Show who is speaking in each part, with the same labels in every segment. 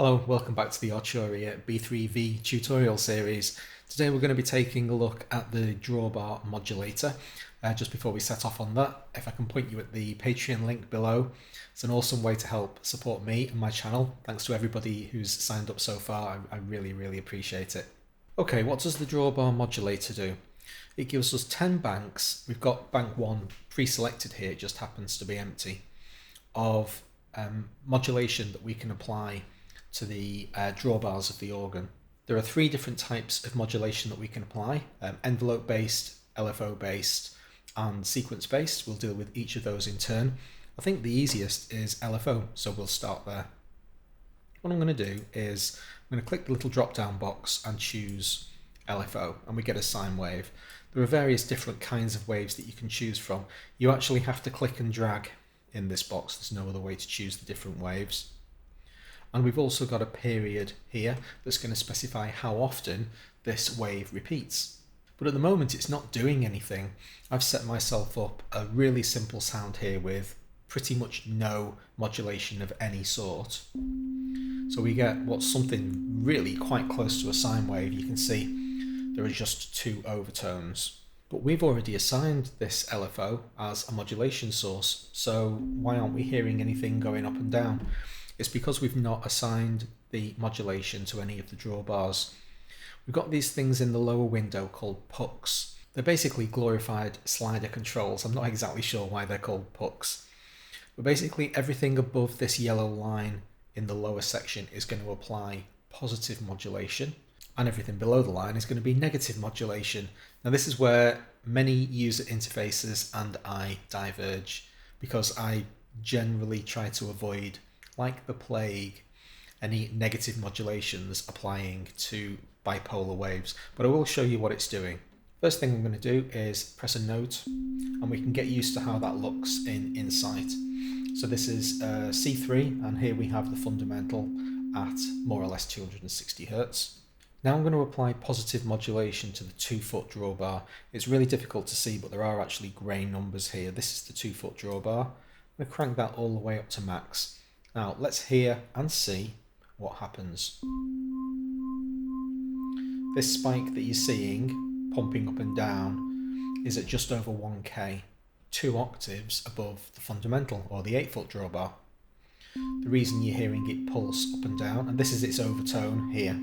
Speaker 1: Hello, welcome back to the Arturia B3-V tutorial series. Today we're going to be taking a look at the Drawbar Modulator. Just before we set off on that, if I can point you at the Patreon link below, it's an awesome way to help support me and my channel. Thanks to everybody who's signed up so far, I really appreciate it. Okay, what does the Drawbar Modulator do? It gives us 10 banks. We've got bank 1 pre-selected here, it just happens to be empty, of modulation that we can apply to the drawbars of the organ. There are 3 different types of modulation that we can apply, envelope-based, LFO-based, and sequence-based. We'll deal with each of those in turn. I think the easiest is LFO, so we'll start there. What I'm going to do is I'm going to click the little drop-down box and choose LFO, and we get a sine wave. There are various different kinds of waves that you can choose from. You actually have to click and drag in this box. There's no other way to choose the different waves. And we've also got a period here that's going to specify how often this wave repeats. But at the moment it's not doing anything. I've set myself up a really simple sound here with pretty much no modulation of any sort. So we get what's something really quite close to a sine wave. You can see there are just 2 overtones. But we've already assigned this LFO as a modulation source, so why aren't we hearing anything going up and down? It's because we've not assigned the modulation to any of the drawbars. We've got these things in the lower window called pucks. They're basically glorified slider controls. I'm not exactly sure why they're called pucks. But basically everything above this yellow line in the lower section is going to apply positive modulation, and everything below the line is going to be negative modulation. Now this is where many user interfaces and I diverge, because I generally try to avoid, like the plague, any negative modulations applying to bipolar waves, but I will show you what it's doing. First thing I'm going to do is press a note, and we can get used to how that looks in Insight. So this is C3, and here we have the fundamental at more or less 260 Hz. Now I'm going to apply positive modulation to the 2-foot drawbar. It's really difficult to see, but there are actually grey numbers here. This is the 2-foot drawbar. I'm going to crank that all the way up to max. Now let's hear and see what happens. This spike that you're seeing pumping up and down is at just over 1K, 2 octaves above the fundamental, or the 8-foot drawbar. The reason you're hearing it pulse up and down, and this is its overtone here,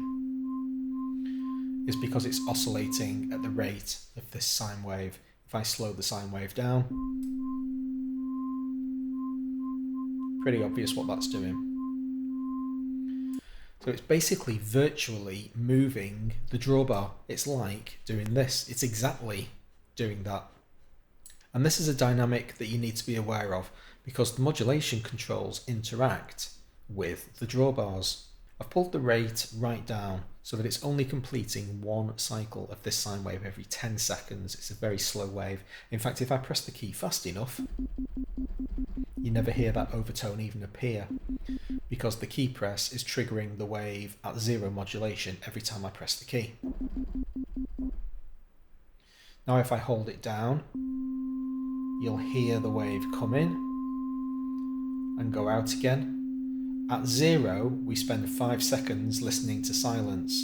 Speaker 1: is because it's oscillating at the rate of this sine wave. If I slow the sine wave down, pretty obvious what that's doing. So it's basically virtually moving the drawbar. It's like doing this. It's exactly doing that. And this is a dynamic that you need to be aware of, because the modulation controls interact with the drawbars. I've pulled the rate right down so that it's only completing 1 cycle of this sine wave every 10 seconds. It's a very slow wave. In fact, if I press the key fast enough, you never hear that overtone even appear, because the key press is triggering the wave at 0 modulation every time I press the key. Now if I hold it down, you'll hear the wave come in and go out again. At 0, we spend 5 seconds listening to silence,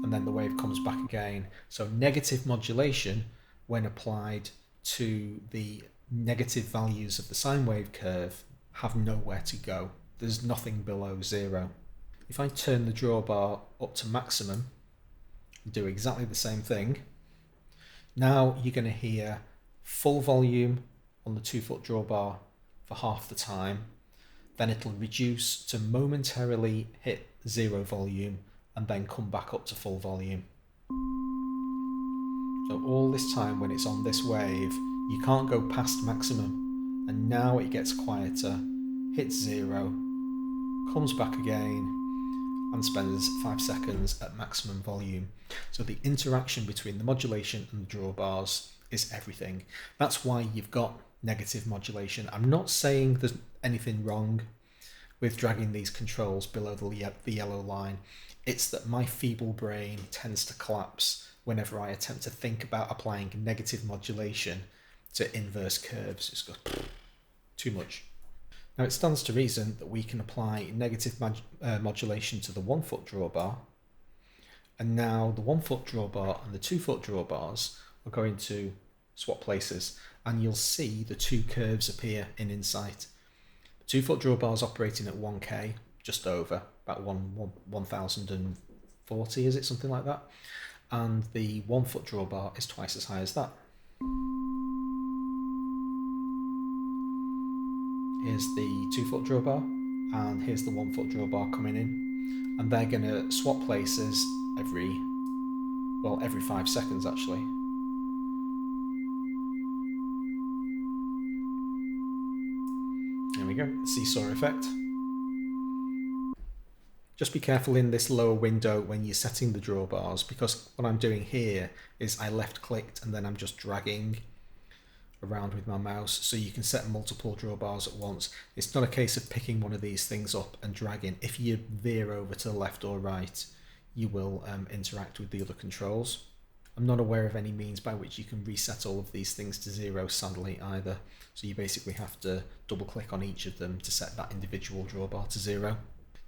Speaker 1: and then the wave comes back again. So negative modulation, when applied to the negative values of the sine wave curve, have nowhere to go. There's nothing below 0. If I turn the drawbar up to maximum and do exactly the same thing, now you're going to hear full volume on the 2-foot drawbar for half the time. Then it'll reduce to momentarily hit 0 volume and then come back up to full volume. So all this time when it's on this wave, you can't go past maximum, and now it gets quieter, hits 0, comes back again, and spends 5 seconds at maximum volume. So the interaction between the modulation and the drawbars is everything. That's why you've got negative modulation. I'm not saying there's anything wrong with dragging these controls below the yellow line. It's that my feeble brain tends to collapse whenever I attempt to think about applying negative modulation to inverse curves. It's got too much. Now it stands to reason that we can apply negative modulation to the 1 foot drawbar, and now the 1 foot drawbar and the 2 foot drawbars are going to swap places, and you'll see the two curves appear in Insight. The 2 foot drawbar is operating at 1K, just over, about 1040, is it, something like that? And the 1 foot drawbar is twice as high as that. Here's the 2 foot drawbar, and here's the 1 foot drawbar coming in, and they're going to swap places every 5 seconds actually. There we go, seesaw effect. Just be careful in this lower window when you're setting the drawbars, because what I'm doing here is I left clicked and then I'm just dragging around with my mouse, so you can set multiple drawbars at once. It's not a case of picking one of these things up and dragging. If you veer over to the left or right, you will interact with the other controls. I'm not aware of any means by which you can reset all of these things to 0, sadly, either. So you basically have to double click on each of them to set that individual drawbar to 0.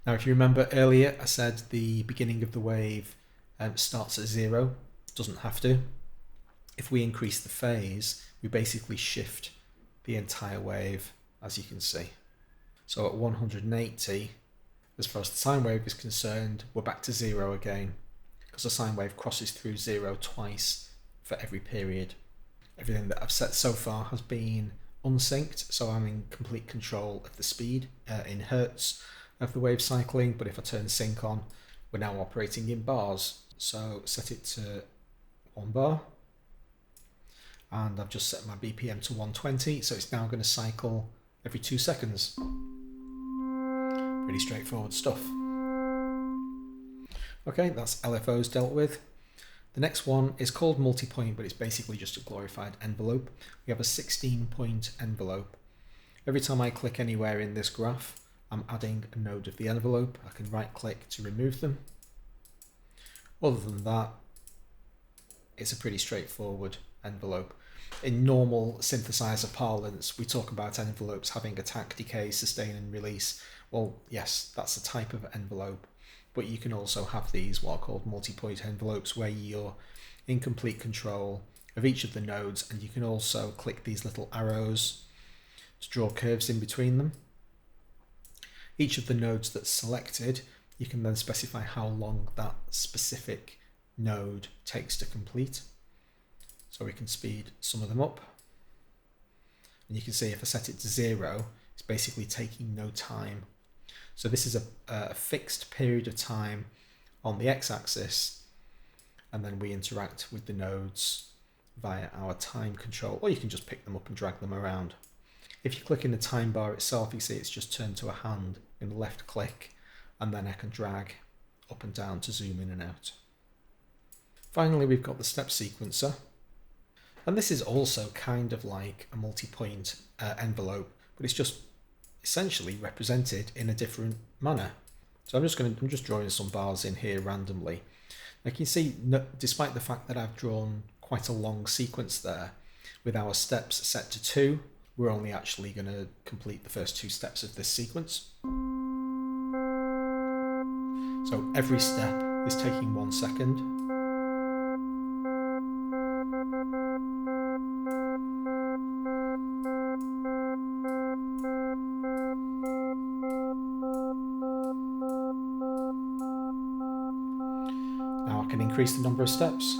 Speaker 1: Now, if you remember earlier, I said the beginning of the wave starts at 0. Doesn't have to. If we increase the phase, we basically shift the entire wave, as you can see. So at 180, as far as the sine wave is concerned, we're back to 0 again, because the sine wave crosses through 0 twice for every period. Everything that I've set so far has been unsynced, so I'm in complete control of the speed in hertz of the wave cycling, but if I turn sync on, we're now operating in bars. So set it to 1 bar, and I've just set my BPM to 120, so it's now going to cycle every 2 seconds. Pretty straightforward stuff. Okay, that's LFOs dealt with. The next one is called multi-point, but it's basically just a glorified envelope. We have a 16-point envelope. Every time I click anywhere in this graph, I'm adding a node of the envelope. I can right click to remove them. Other than that, it's a pretty straightforward envelope. In normal synthesizer parlance, we talk about envelopes having attack, decay, sustain and release. Well, yes, that's the type of envelope, but you can also have these what are called multi-point envelopes, where you're in complete control of each of the nodes, and you can also click these little arrows to draw curves in between them. Each of the nodes that's selected, you can then specify how long that specific node takes to complete. So we can speed some of them up. And you can see if I set it to 0, it's basically taking no time. So this is a fixed period of time on the x-axis, and then we interact with the nodes via our time control, or you can just pick them up and drag them around. If you click in the time bar itself, you see it's just turned to a hand. I'm going to left click, and then I can drag up and down to zoom in and out. Finally, we've got the step sequencer. And this is also kind of like a multi-point envelope, but it's just essentially represented in a different manner. So I'm just drawing some bars in here randomly. Now you can see, despite the fact that I've drawn quite a long sequence there, with our steps set to 2, we're only actually going to complete the first 2 steps of this sequence. So every step is taking 1 second. Now I can increase the number of steps.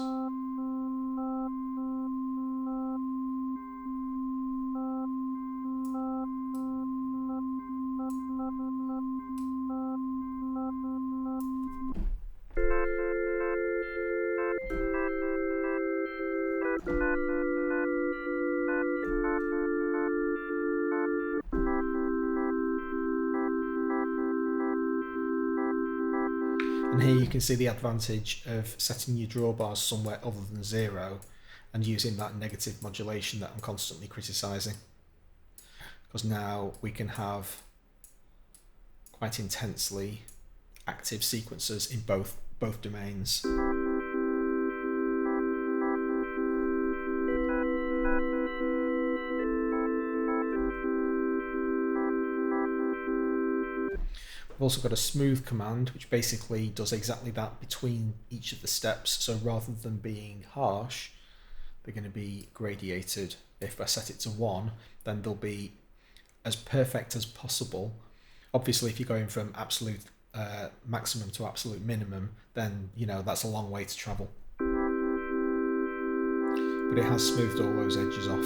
Speaker 1: And here you can see the advantage of setting your drawbars somewhere other than 0 and using that negative modulation that I'm constantly criticising. Because now we can have quite intensely active sequencers in both domains. also got a smooth command, which basically does exactly that between each of the steps. So rather than being harsh, they're going to be gradiated. If I set it to 1, then they'll be as perfect as possible. Obviously, if you're going from absolute maximum to absolute minimum, then that's a long way to travel. But it has smoothed all those edges off.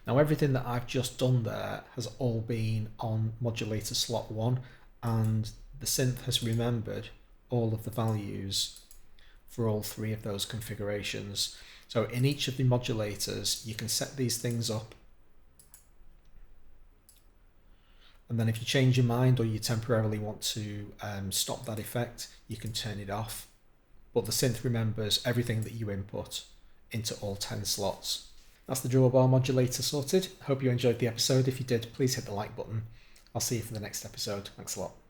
Speaker 1: Now everything that I've just done there has all been on modulator slot 1, and the synth has remembered all of the values for all 3 of those configurations. So in each of the modulators you can set these things up, and then if you change your mind or you temporarily want to stop that effect, you can turn it off. But the synth remembers everything that you input into all 10 slots. That's the Drawbar modulator sorted. Hope you enjoyed the episode. If you did, please hit the like button. I'll see you for the next episode. Thanks a lot.